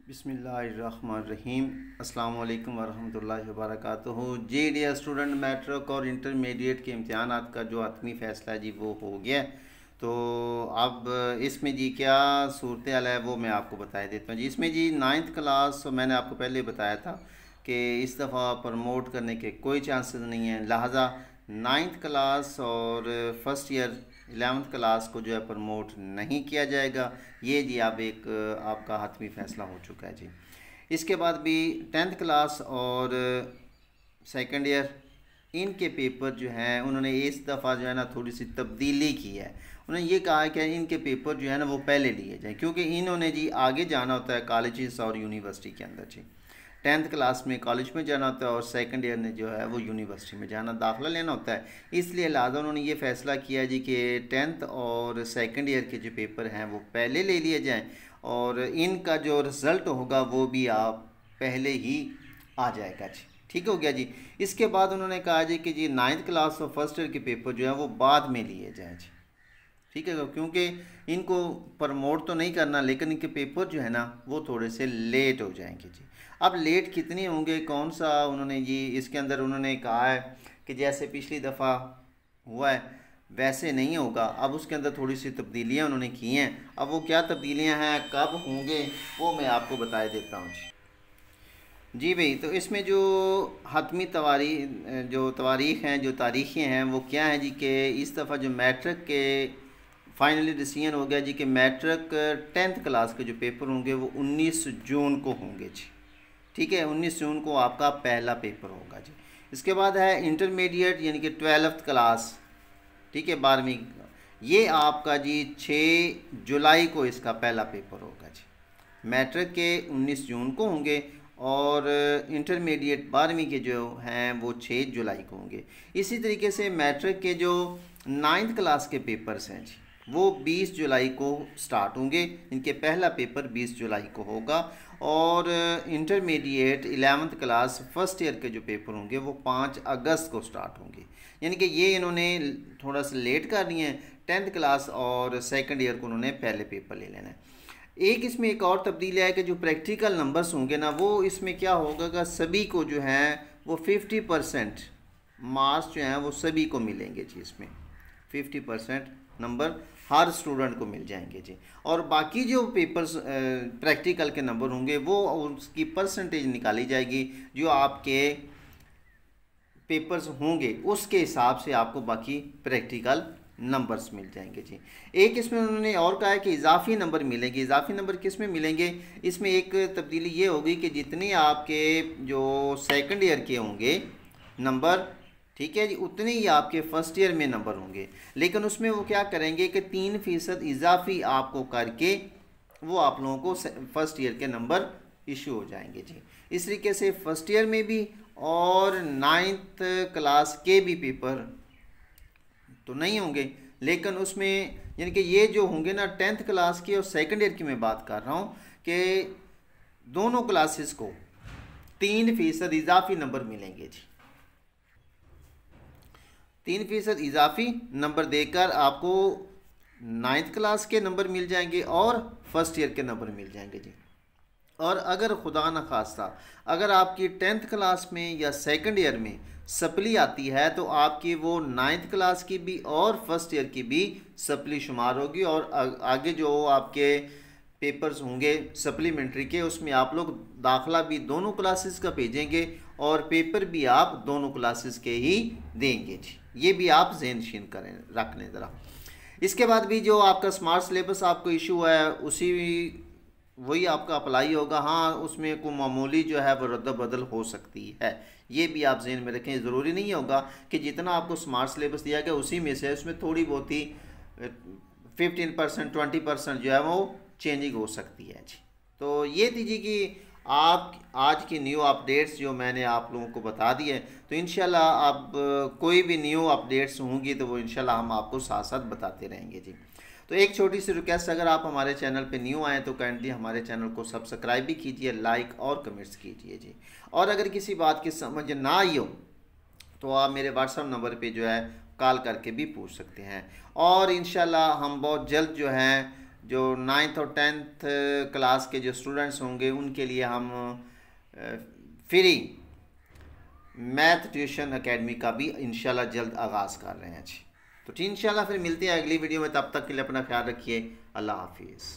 बिस्मिल्लाहिर्रहमानिर्रहीम। अस्सलाम वालेकुम वरहमतुल्लाहि वबरकातुहू। जी डियर स्टूडेंट, मैट्रिक और इंटरमीडिएट के इम्तिहानात का जो हतमी फ़ैसला जी वो हो गया। तो अब इसमें जी क्या सूरत हाल है वो मैं आपको बता देता हूँ जी। इसमें जी 9th क्लास मैंने आपको पहले बताया था कि इस दफ़ा प्रमोट करने के कोई चांसेस नहीं है, लिहाजा 9th क्लास और फर्स्ट ईयर 11th क्लास को जो है प्रमोट नहीं किया जाएगा। ये जी अब एक आपका हतमी फ़ैसला हो चुका है जी। इसके बाद भी 10th क्लास और सेकंड ईयर इनके पेपर जो हैं उन्होंने इस दफ़ा जो है ना थोड़ी सी तब्दीली की है। उन्होंने ये कहा है कि इनके पेपर जो है ना वो पहले लिए जाएँ, क्योंकि इन्होंने जी आगे जाना होता है कॉलेजेस और यूनिवर्सिटी के अंदर जी। 10th क्लास में कॉलेज में जाना होता है और सेकंड ईयर में जो है वो यूनिवर्सिटी में जाना दाखिला लेना होता है। इसलिए लिहाजा उन्होंने ये फ़ैसला किया जी कि 10th और सेकंड ईयर के जो पेपर हैं वो पहले ले लिए जाएं और इनका जो रिज़ल्ट होगा वो भी आप पहले ही आ जाएगा जी। ठीक हो गया जी। इसके बाद उन्होंने कहा जी कि जी 9th क्लास और फर्स्ट ईयर के पेपर जो है वो बाद में लिए जाएँ जी। ठीक है, क्योंकि इनको प्रमोट तो नहीं करना, लेकिन इनके पेपर जो है ना वो थोड़े से लेट हो जाएंगे जी। अब लेट कितने होंगे, कौन सा उन्होंने जी इसके अंदर उन्होंने कहा है कि जैसे पिछली दफ़ा हुआ है वैसे नहीं होगा। अब उसके अंदर थोड़ी सी तब्दीलियां उन्होंने की हैं। अब वो क्या तब्दीलियां हैं, कब होंगे, वो मैं आपको बता देता हूँ जी भाई। तो इसमें जो हतमी तवारीख़ हैं, जो तारीख़ें हैं वो क्या हैं जी कि इस दफ़ा जो मैट्रिक के फाइनली डिसीजन हो गया जी कि मैट्रिक 10th क्लास के जो पेपर होंगे वो 19 जून को होंगे जी। ठीक है, 19 जून को आपका पहला पेपर होगा जी। इसके बाद है इंटरमीडिएट यानी कि 12th क्लास, ठीक है, 12वीं। ये आपका जी 6 जुलाई को इसका पहला पेपर होगा जी। मैट्रिक के 19 जून को होंगे और इंटरमीडिएट 12वीं के जो हैं वो 6 जुलाई को होंगे। इसी तरीके से मैट्रिक के जो 9th क्लास के पेपर्स हैं जी वो 20 जुलाई को स्टार्ट होंगे। इनके पहला पेपर 20 जुलाई को होगा और intermediate 11th class first year के जो पेपर होंगे वो 5 अगस्त को स्टार्ट होंगे। यानी कि ये इन्होंने थोड़ा सा लेट कर दिए हैं। 10th क्लास और सेकंड ईयर को उन्होंने पहले पेपर ले लेना है। एक इसमें एक और तब्दीली है कि जो प्रैक्टिकल नंबर्स होंगे ना वो इसमें क्या होगा कि सभी को जो है वो 50% मार्क्स जो हैं वो सभी को मिलेंगे जी। इसमें 50% नंबर हर स्टूडेंट को मिल जाएंगे जी। और बाकी जो पेपर्स प्रैक्टिकल के नंबर होंगे वो उसकी परसेंटेज निकाली जाएगी। जो आपके पेपर्स होंगे उसके हिसाब से आपको बाकी प्रैक्टिकल नंबर्स मिल जाएंगे जी। एक इसमें उन्होंने और कहा है कि इजाफी नंबर मिलेंगे। इजाफी नंबर किस में मिलेंगे, इसमें एक तब्दीली ये होगी कि जितने आपके जो सेकंड ईयर के होंगे नंबर, ठीक है जी, उतने ही आपके फर्स्ट ईयर में नंबर होंगे। लेकिन उसमें वो क्या करेंगे कि 3% इजाफी आपको करके वो आप लोगों को फर्स्ट ईयर के नंबर इशू हो जाएंगे जी। इस तरीके से फर्स्ट ईयर में भी और 9th क्लास के भी पेपर तो नहीं होंगे, लेकिन उसमें यानी कि ये जो होंगे ना 10th क्लास की और सेकंड ईयर की मैं बात कर रहा हूँ कि दोनों क्लासेस को 3% इजाफी नंबर मिलेंगे जी। 3% इजाफी नंबर देकर आपको 9th क्लास के नंबर मिल जाएंगे और फर्स्ट ईयर के नंबर मिल जाएंगे जी। और अगर खुदा न खास्ता अगर आपकी 10th क्लास में या सेकंड ईयर में सप्ली आती है तो आपकी वो 9th क्लास की भी और फर्स्ट ईयर की भी सप्ली शुमार होगी और आगे जो आपके पेपर्स होंगे सप्लीमेंट्री के उसमें आप लोग दाखिला भी दोनों क्लासेस का भेजेंगे और पेपर भी आप दोनों क्लासेस के ही देंगे जी। ये भी आप ज़हन नशीन करें रख लें ज़रा। इसके बाद भी जो आपका स्मार्ट सिलेबस आपको इशू है उसी वही आपका अप्लाई होगा। हाँ, उसमें कोई मामूली जो है वो रद्द बदल हो सकती है, ये भी आप ज़हन में रखें। ज़रूरी नहीं होगा कि जितना आपको स्मार्ट सिलेबस दिया गया उसी में से उसमें थोड़ी बहुत ही 15% 20% जो है वो चेंजिंग हो सकती है जी। तो ये दीजिए कि आप आज की न्यू अपडेट्स जो मैंने आप लोगों को बता दी है। तो इंशाल्लाह आप कोई भी न्यू अपडेट्स होंगी तो वो इंशाल्लाह हम आपको साथ साथ बताते रहेंगे जी। तो एक छोटी सी रिक्वेस्ट, अगर आप हमारे चैनल पे न्यू आए तो काइंडली हमारे चैनल को सब्सक्राइब भी कीजिए, लाइक और कमेंट्स कीजिए जी। और अगर किसी बात की समझ ना आई हो तो आप मेरे व्हाट्सएप नंबर पे जो है कॉल करके भी पूछ सकते हैं। और इंशाल्लाह हम बहुत जल्द जो है जो 9th और 10th क्लास के जो स्टूडेंट्स होंगे उनके लिए हम फ्री मैथ ट्यूशन एकेडमी का भी इंशाल्लाह जल्द आगाज़ कर रहे हैं जी। तो इंशाल्लाह फिर मिलते हैं अगली वीडियो में, तब तक के लिए अपना ख्याल रखिए। अल्लाह हाफिज़।